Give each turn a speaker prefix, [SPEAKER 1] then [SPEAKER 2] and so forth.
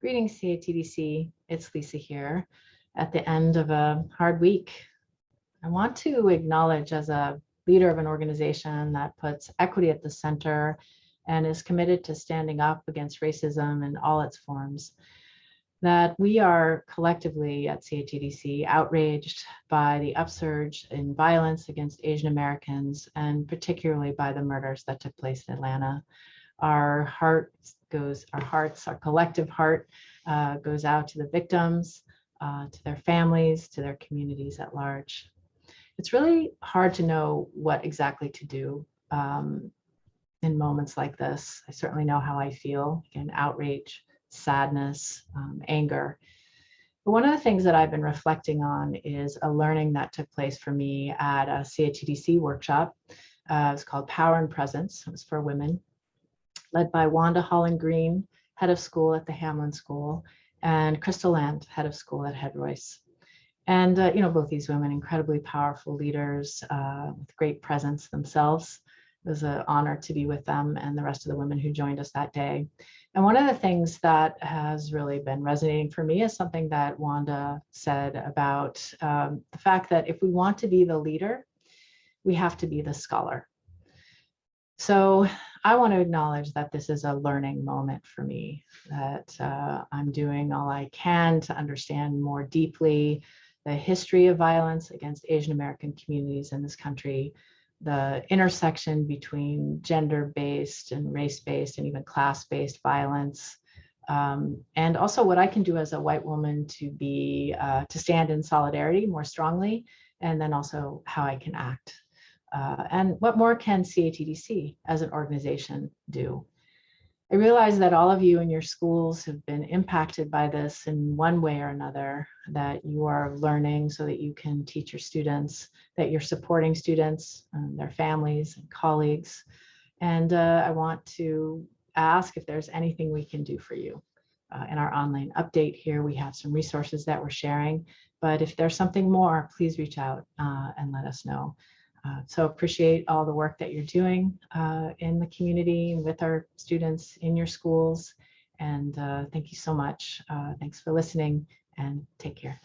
[SPEAKER 1] Greetings, CATDC. It's Lisa here at the end of a hard week. I want to acknowledge, as a leader of an organization that puts equity at the center and is committed to standing up against racism in all its forms, that we are collectively at CATDC outraged by the upsurge in violence against Asian Americans, and particularly by the murders that took place in Atlanta. Our collective heart goes out to the victims, to their families, to their communities at large. It's really hard to know what exactly to do in moments like this. I certainly know how I feel, again, outrage, sadness, anger. But one of the things that I've been reflecting on is a learning that took place for me at a CATDC workshop. It's called Power and Presence. It was for women, led by Wanda Holland Green, head of school at the Hamlin School, and Crystal Land, head of school at Head Royce. And both these women, incredibly powerful leaders with great presence themselves. It was an honor to be with them and the rest of the women who joined us that day. And one of the things that has really been resonating for me is something that Wanda said about the fact that if we want to be the leader, we have to be the scholar. So I want to acknowledge that this is a learning moment for me, that I'm doing all I can to understand more deeply the history of violence against Asian American communities in this country, the intersection between gender-based and race-based and even class-based violence, and also what I can do as a white woman to stand in solidarity more strongly, and then also how I can act. And what more can CATDC as an organization do? I realize that all of you in your schools have been impacted by this in one way or another, that you are learning so that you can teach your students, that you're supporting students and their families and colleagues. And I want to ask if there's anything we can do for you. In our online update here, we have some resources that we're sharing, but if there's something more, please reach out and let us know. So appreciate all the work that you're doing in the community with our students in your schools. And thank you so much. Thanks for listening, and take care.